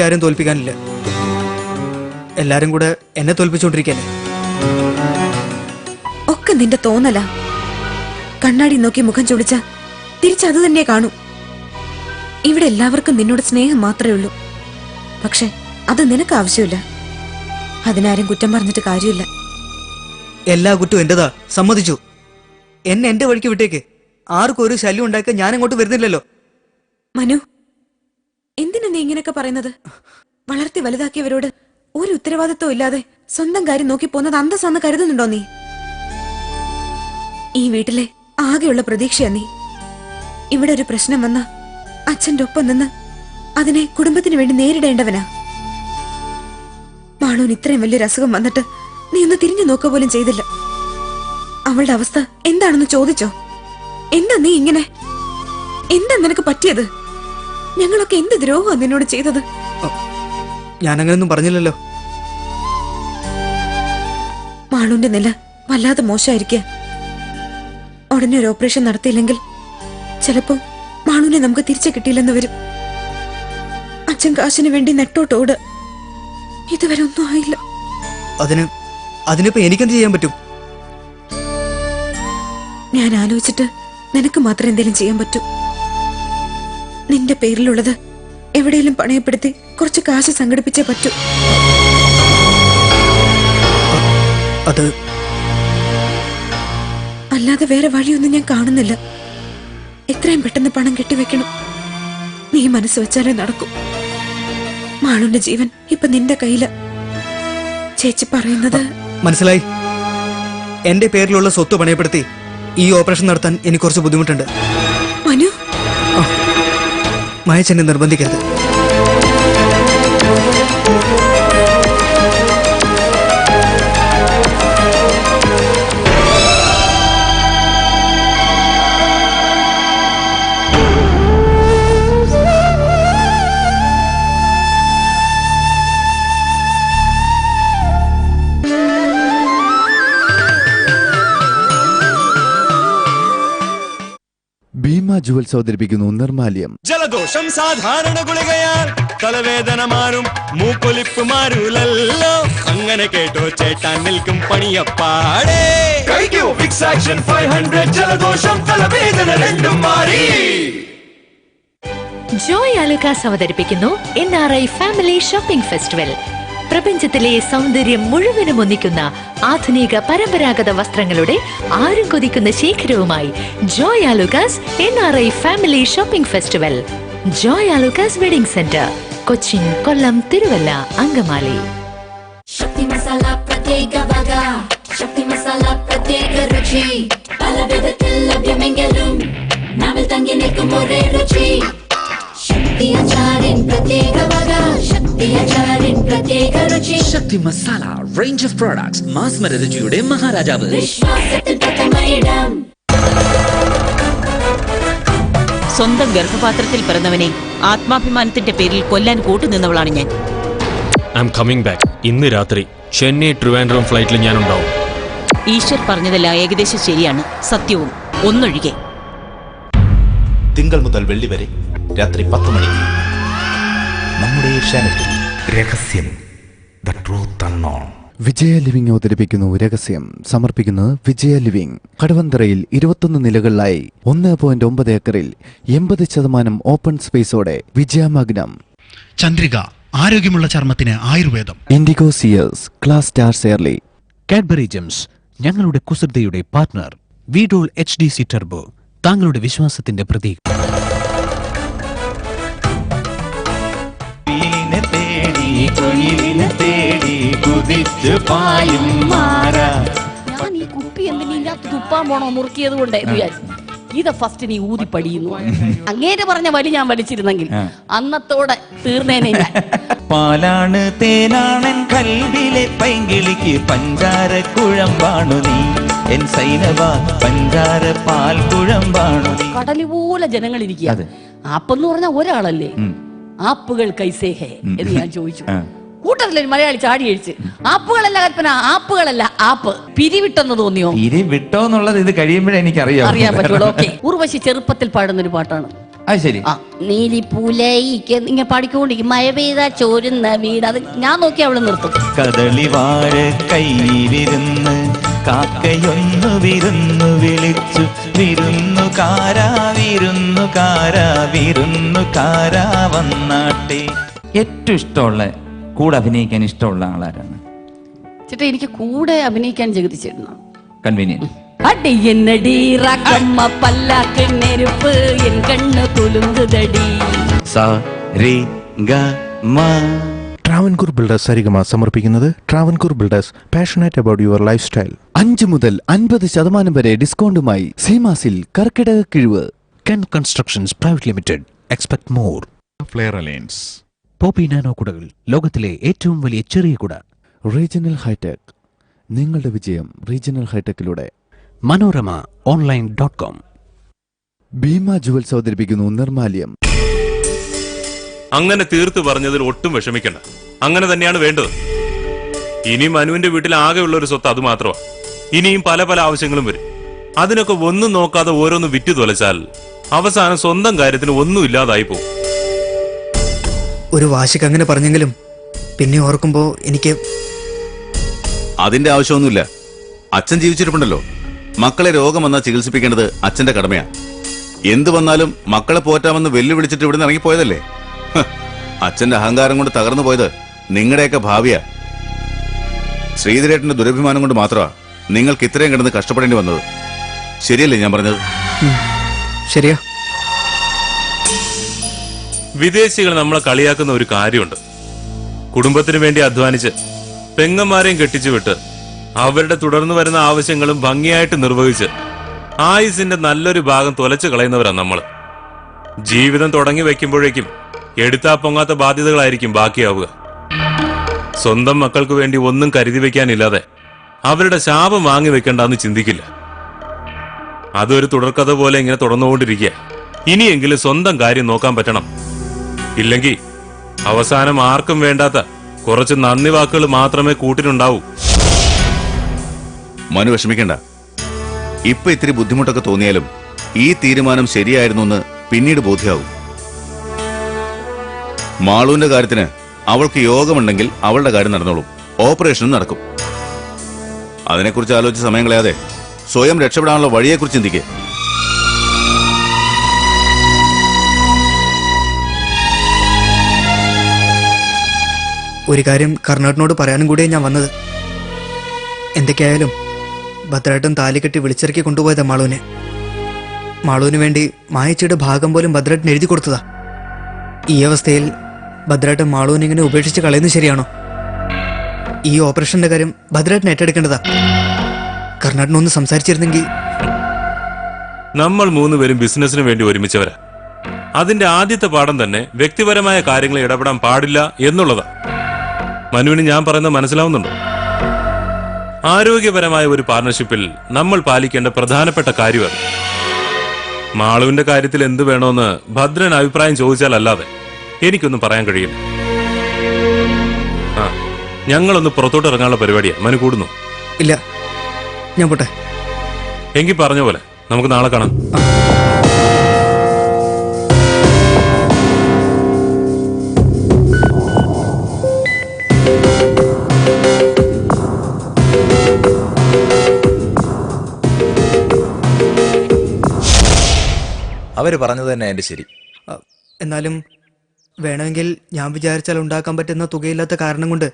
ആരും തോൽപ്പിക്കാനില്ല. എല്ലാരും കൂടെ എന്നെ തോൽപ്പിച്ചോണ്ടിരിക്കാനേ. ഒക്കെ നിന്റെ തോന്നല. കണ്ണാടി നോക്കി മുഖം ചൊളിച്ച തിരിച്ചത് തന്നെ കാണൂ. ഇവിടെ എല്ലാവർക്കും നിന്നോട് സ്നേഹം മാത്രമേ ഉള്ളൂ. പക്ഷെ അത് നിനക്ക് ആവശ്യമില്ല. അതിനാരും കുറ്റം പറഞ്ഞിട്ട് കാര്യമില്ല. എല്ലാ കുറ്റവും എന്റേതാ, സമ്മതിച്ചു. എന്നെ എന്റെ വഴിക്ക് വിട്ടേക്ക്. ആർക്കും ഒരു ശല്യം ഉണ്ടാക്കാൻ ഞാൻ അങ്ങോട്ട് വരുന്നില്ലല്ലോ. മനു, എന്തിനാ നീ ഇങ്ങനെയൊക്കെ പറയുന്നത്? വളർത്തി വലുതാക്കിയവരോട് ഒരു ഉത്തരവാദിത്വം ഇല്ലാതെ സ്വന്തം കാര്യം നോക്കി പോകുന്നത് അന്തസ്സാന്ന് കരുതുന്നുണ്ടോ നീ? ഈ വീട്ടിലെ ആകെയുള്ള പ്രതീക്ഷയാ നീ. ഇവിടെ ഒരു പ്രശ്നം വന്ന അച്ഛന്റെ ഒപ്പം നിന്ന് അതിനെ കുടുംബത്തിന് വേണ്ടി നേരിടേണ്ടവനാ. മാളൂന് ഇത്രയും വലിയൊരു അസുഖം വന്നിട്ട് നീ ഒന്ന് തിരിഞ്ഞു നോക്കുക പോലും ചെയ്തില്ല. അവളുടെ അവസ്ഥ എന്താണെന്ന് ചോദിച്ചോ? എന്താ നീ ഇങ്ങനെ? എന്താ നിനക്ക് പറ്റിയത്? ഞങ്ങളൊക്കെ എന്ത് ദ്രോഹമാണ് നിന്നോട് ചെയ്തത്? ഞാനങ്ങനൊന്നും പറഞ്ഞില്ലല്ലോ. മാളൂന്റെ നില വല്ലാതെ മോശമായിരിക്കുക. ഉടനെ ഒരു ഓപ്പറേഷൻ നടത്തിയില്ലെങ്കിൽ ചിലപ്പോ മാളൂനെ നമുക്ക് തിരിച്ചു കിട്ടിയില്ലെന്ന് വരും. അച്ഛൻ കാശിന് വേണ്ടി നെട്ടോട്ടോട്. ഇതുവരെ ഒന്നും ആയില്ല. അതിനിപ്പോ എനിക്കെന്ത് ചെയ്യാൻ പറ്റും? ഞാൻ ആലോചിച്ചിട്ട് നിനക്ക് മാത്രം എന്തെങ്കിലും ചെയ്യാൻ പറ്റൂ. നിന്റെ പേരിലുള്ളത് എവിടെയെങ്കിലും പണയപ്പെടുത്തി കുറച്ച് കാശ് സംഘടിപ്പിച്ചേ പറ്റൂ. അല്ലാതെ വേറെ വഴിയൊന്നും ഞാൻ കാണുന്നില്ല. എത്രയും പെട്ടെന്ന് പണം കെട്ടിവെക്കണം. നീ മനസ്സ് വെച്ചാലേ നടക്കും. മാളുന്റെ ജീവൻ ഇപ്പൊ നിന്റെ കയ്യില. ചേച്ചി പറയുന്നത് മനസ്സിലായി. എന്റെ പേരിലുള്ള സ്വത്ത് പണയപ്പെടുത്തി ഈ ഓപ്പറേഷൻ നടത്താൻ എനിക്ക് കുറച്ച് ബുദ്ധിമുട്ടുണ്ട്. മനു, മഹേച്ചെന്നെ നിർബന്ധിക്കരുത്. ഭീമ ജുവൽസ് അവതരിപ്പിക്കുന്നു നിർമാല്യം. ജലദോഷം സാധാരണ ഗുളികയാൽ തലവേദന മാറും, മൂക്കൊലിപ്പ് മാറൂലല്ലോ. അങ്ങനെ കേട്ടോ ചേട്ടാൻ നിൽക്കും പണിയപ്പാടേ. കഴിക്കൂ ഫിക്സ് ആക്ഷൻ 500. ജലദോഷം തലവേദന രണ്ടും മാറി. ജോയ് ആലുക്കാസ് അവതരിപ്പിക്കുന്നു NRI ഫാമിലി ഷോപ്പിംഗ് ഫെസ്റ്റിവൽ. പ്രപഞ്ചത്തിലെ സൗന്ദര്യം മുഴുവനും ഒന്നിക്കുന്ന ആധുനിക പരമ്പരാഗത വസ്ത്രങ്ങളുടെ ആരും കൊതിക്കുന്ന ശേഖരവുമായി Joy Alukkas NRI family shopping festival. Joy Alukkas wedding centre, Cochin, Kollam, Thiruvalla, Angamaly. Sakthi Masala പ്രത്യേക വക, ശക്തി മസാല പ്രത്യേക രുചി. പല വിധത്തിൽ ലഭ്യമെങ്കിലും നാവിൽ തങ്ങി നിൽക്കും ഒരേ രുചി. ശക്തി അച്ചാറിൻ പ്രത്യേക വക, ശക്തി അച്ചാറിൻ പ്രത്യേക രുചി. ശക്തി മസാല റേഞ്ച് ഓഫ് പ്രോഡക്ട്സ്, മാസ്മര രുചിയുടെ മഹാരാജാവ്. വിശ്വാസത്തിൽ പ്രഥമയിടം. സ്വന്തം ഗർഭപാത്രത്തിൽ പിറന്നവനെ ആത്മാഭിമാനത്തിന്റെ പേരിൽ കൊല്ലാൻ കൂട്ടുനിന്നവളാണ് ഞാൻ. I am coming back. ഇന്ന് രാത്രി ചെന്നൈ ട്രിവാൻഡ്രം ഫ്ലൈറ്റിൽ ഞാൻ ഉണ്ടാവും. ഈശ്വർ പറഞ്ഞതെല്ലാം ഏകദേശം ശരിയാണ്, സത്യവും ഒന്നൊഴികെ. തിങ്കൾ മുതൽ വെള്ളി വരെ രാത്രി 10 മണിക്ക് നമ്മുടെ ഏഷ്യാനെറ്റിൽ രഹസ്യം, the truth unknown. Vijaya living അവതരിപ്പിക്കുന്നു രഹസ്യം. സമർപ്പിക്കുന്നത് വിജയ ലിവിംഗ്. കടവന്തറയിൽ 21 നിലകളിലായി 1.9 ഏക്കറിൽ 80% ഓപ്പൺ സ്പേസോടെ വിജയമഗ്നം. ചന്ദ്രിക, ആരോഗ്യമുള്ള ചർമ്മത്തിന് ആയുർവേദം. ഇൻഡിഗോ സിയേഴ്സ്, class stars early. Cadbury Gems, ഞങ്ങളുടെ കുസൃതിയുടെ പാർട്ട്ണർ. വീഡോൾ HDC ടർബോ, താങ്കളുടെ വിശ്വാസത്തിന്റെ പ്രതീകം. ഞാൻ ഈ കുപ്പി എന്തിനാ തുപ്പാൻ പോണോ മുറുക്കിയത് കൊണ്ട് ഇത് ഫസ്റ്റ് നീ ഊതിപ്പടിയുന്നു. അങ്ങേര് പറഞ്ഞ വലി ഞാൻ വലിച്ചിരുന്നെങ്കിൽ അന്നത്തോടെ തീർന്നേനെ ഞാൻ. പാലാണ് തേനാണൻ കൽവിലെ പൈങ്കിളിക്ക് പഞ്ചാര കുഴമ്പാണു നീ. എൻ സൈനവ പഞ്ചാര പാൽ കുഴമ്പാണു നീ. കടല് പോലെ ജനങ്ങൾ ഇരിക്കുക. ആപ്പെന്ന് പറഞ്ഞ ഒരാളല്ലേ? ആപ്പുകൾ കൈസേഹേ എന്ന് ഞാൻ ചോദിച്ചു. കൂട്ടത്തിലൊരു മലയാളി ചാടി കഴിച്ച് ആപ്പുകളല്ല കൽപ്പന, ആപ്പുകളല്ല ആപ്പ്. പിരിവിട്ടെന്ന് തോന്നിയോ? പിരിവിട്ടോന്നുള്ളത് ഇത് കഴിയുമ്പോഴേ എനിക്ക് അറിയാൻ പറ്റുള്ളൂ. ഓക്കെ, ഉർവശി ചെറുപ്പത്തിൽ പാടുന്നൊരു പാട്ടാണ്. അത് ശരി. ആ നീലിപ്പൂലയിക്ക് ഇങ്ങനെ പാടിക്കൊണ്ടിരിക്കും, മഴ പെയ്താ ചോരുന്ന വീട്. അത് ഞാൻ നോക്കി അവള് നിർത്തും. കദളി വാഴ കയ്യിലിരുന്ന് കാക്കയൊന്നു വിരുന്നു വിളിച്ചു, വിരുന്നുകാരാ വിരുന്നുകാരാ വിരുന്നുകാരാ വന്നാട്ടെ. ഏറ്റവും ഇഷ്ടമുള്ള കൂടെ അഭിനയിക്കാൻ ഇഷ്ടമുള്ള ആളാരാണ്? ചേട്ടാ എനിക്ക് കൂടെ അഭിനയിക്കാൻ ജഗതിച്ചേട്ടനാണ് കൺവീനിയന്റ്. അടിയെന്നടി റക്കമ്മ പല്ലാക്ക് നെരുപ്പ് എൻ കണ്ണ് കുലുങ്കുതടി. സ രി ഗ മ. ട്രാവൻകൂർ ബിൽഡേഴ്സ് സരിഗമ സമർപ്പിക്കുന്നത് Travancore builders, passionate about your life style. 5 മുതൽ 50% വരെ ഡിസ്കൗണ്ടുമായി സീമാസിൽ കർക്കിടക കിഴിവ്. Ken constructions private limited. Expect more. Flair alliance. Poppy nano കുടകൾ, ലോകത്തിലെ ഏറ്റവും വലിയ ചെറിയ കുട. Regional hitech. നിങ്ങളുടെ വിജയം റീജിയണൽ ഹൈടെക്കിലൂടെ. മനോരമ ഓൺലൈൻ.com. ഭീമ ജുവൽസ് അവതരിപ്പിക്കുന്നു നിർമാല്യം. അങ്ങനെ തീർത്തു പറഞ്ഞതിൽ ഒട്ടും വിഷമിക്കണ്ട. അങ്ങനെ തന്നെയാണ് വേണ്ടത്. ഇനി മനുവിന്റെ വീട്ടിൽ ആകെയുള്ള ഒരു സ്വത്ത് അത് മാത്രമാണ്. ഇനിയും പല പല ആവശ്യങ്ങളും വരും. അതിനൊക്കെ ഒന്നും നോക്കാതെ ഓരോന്ന് വിറ്റു തൊലച്ചാൽ അവസാനം സ്വന്തം കാര്യത്തിന് ഒന്നും ഇല്ലാതായി പോകും. ഒരു വാശിക്ക് അങ്ങനെ പറഞ്ഞെങ്കിലും പിന്നെ ഓർക്കുമ്പോ എനിക്ക് അതിന്റെ ആവശ്യമൊന്നുമില്ല. അച്ഛൻ ജീവിച്ചിരിപ്പുണ്ടല്ലോ. മക്കളെ രോഗം വന്നാൽ ചികിത്സിപ്പിക്കേണ്ടത് അച്ഛന്റെ കടമയാണ്. എന്തു വന്നാലും മക്കളെ പോറ്റാമെന്ന് വെല്ലുവിളിച്ചിട്ട് ഇവിടുന്ന് ഇറങ്ങിപ്പോയതല്ലേ. അച്ഛന്റെ അഹങ്കാരം കൊണ്ട് തകർന്നു പോയത് നിങ്ങളുടെയൊക്കെ ഭാവിയാ. ശ്രീധരേട്ടന്റെ ദുരഭിമാനം കൊണ്ട് മാത്രമാ നിങ്ങൾക്ക് ഇത്രയും കിടന്ന് കഷ്ടപ്പെടേണ്ടി വന്നത്. ശരിയല്ലേ ഞാൻ പറഞ്ഞത്? ശരിയാ. വിദേശികൾ നമ്മളെ കളിയാക്കുന്ന ഒരു കാര്യമുണ്ട്. കുടുംബത്തിന് വേണ്ടി അധ്വാനിച്ച് പെങ്ങന്മാരെയും കെട്ടിച്ചു വിട്ട് അവരുടെ തുടർന്ന് വരുന്ന ആവശ്യങ്ങളും ഭംഗിയായിട്ട് നിർവഹിച്ച് ആയുസിന്റെ നല്ലൊരു ഭാഗം തുലച്ചു കളയുന്നവരാ നമ്മള്. ജീവിതം തുടങ്ങി വെക്കുമ്പോഴേക്കും എടുത്താ പൊങ്ങാത്ത ബാധ്യതകളായിരിക്കും ബാക്കിയാവുക. സ്വന്തം മക്കൾക്ക് വേണ്ടി ഒന്നും കരുതി വെക്കാനില്ലാതെ അവരുടെ ശാപം വാങ്ങി വെക്കണ്ടെന്ന് ചിന്തിക്കില്ല. അതൊരു തുടർക്കഥ പോലെ ഇങ്ങനെ തുടർന്നുകൊണ്ടിരിക്കുക. ഇനിയെങ്കിലും സ്വന്തം കാര്യം നോക്കാൻ പറ്റണം. ഇല്ലെങ്കിൽ അവസാനം ആർക്കും വേണ്ടാത്ത കുറച്ച് നന്ദി വാക്കുകൾ മാത്രമേ കൂട്ടിനുണ്ടാവൂ. മനു വിഷമിക്കണ്ട. ഇപ്പൊ ഇത്തിരി ബുദ്ധിമുട്ടൊക്കെ തോന്നിയാലും ഈ തീരുമാനം ശരിയായിരുന്നു എന്ന് പിന്നീട് ബോധ്യമാവും. മാളുവിന്റെ കാര്യത്തിന് അവൾക്ക് യോഗമുണ്ടെങ്കിൽ അവളുടെ കാര്യം നടന്നോളും. ഓപ്പറേഷനും നടക്കും. അതിനെക്കുറിച്ച് ആലോചിച്ച് സമയം കളയാതെ സ്വയം രക്ഷപ്പെടാനുള്ള വഴിയെക്കുറിച്ച് ചിന്തിക്കേ. ഒരു കാര്യം കർണാടനോട് പറയാനും കൂടിയേ ഞാൻ വന്നത്. എന്തൊക്കെയായാലും ഭദ്രേട്ടൻ താലി കെട്ടി വിളിച്ചിറക്കി കൊണ്ടുപോയതാ മാളുവിനെ. മാളുവിന് വേണ്ടി മായച്ചിയുടെ ഭാഗം പോലും ഭദ്രേട്ടൻ എഴുതി കൊടുത്തതാ. ഈ അവസ്ഥയിൽ ഭദ്രേട്ടൻ മാളുവിനെ ഇങ്ങനെ ഉപേക്ഷിച്ച് കളയുന്നത് ശരിയാണോ? ഈ ഓപ്പറേഷന്റെ കാര്യം ഭദ്രേട്ടൻ ഏറ്റെടുക്കേണ്ടതാ. കർണാടനൊന്ന് സംസാരിച്ചിരുന്നെങ്കിൽ. നമ്മൾ 3 പേരും ബിസിനസിന് വേണ്ടി ഒരുമിച്ചവരാ. അതിന്റെ ആദ്യത്തെ പാഠം തന്നെ വ്യക്തിപരമായ കാര്യങ്ങളിൽ ഇടപെടാൻ പാടില്ല എന്നുള്ളതാ. മനുവിന് ഞാൻ പറയുന്നത് മനസ്സിലാവുന്നുണ്ടോ? ആരോഗ്യപരമായ ഒരു പാർട്ണർഷിപ്പിൽ നമ്മൾ പാലിക്കേണ്ട പ്രധാനപ്പെട്ട കാര്യമാണ്. മാളുവിന്റെ കാര്യത്തിൽ എന്ത് വേണോന്ന് ഭദ്രൻ അഭിപ്രായം ചോദിച്ചാൽ അല്ലാതെ എനിക്കൊന്നും പറയാൻ കഴിയില്ല. ആ, ഞങ്ങളൊന്ന് പുറത്തോട്ട് ഇറങ്ങാനുള്ള പരിപാടിയാ. മനു കൂടുന്നു? ഇല്ല, ഞാൻ പോട്ടെ. എങ്കിൽ പറഞ്ഞ പോലെ നമുക്ക് നാളെ കാണാം. അവര് പറഞ്ഞത് തന്നെ എന്റെ ശരി. എന്നാലും വേണമെങ്കിൽ ഞാൻ വിചാരിച്ചാൽ ഉണ്ടാക്കാൻ പറ്റുന്ന തുകയില്ലാത്ത കാരണം കൊണ്ട്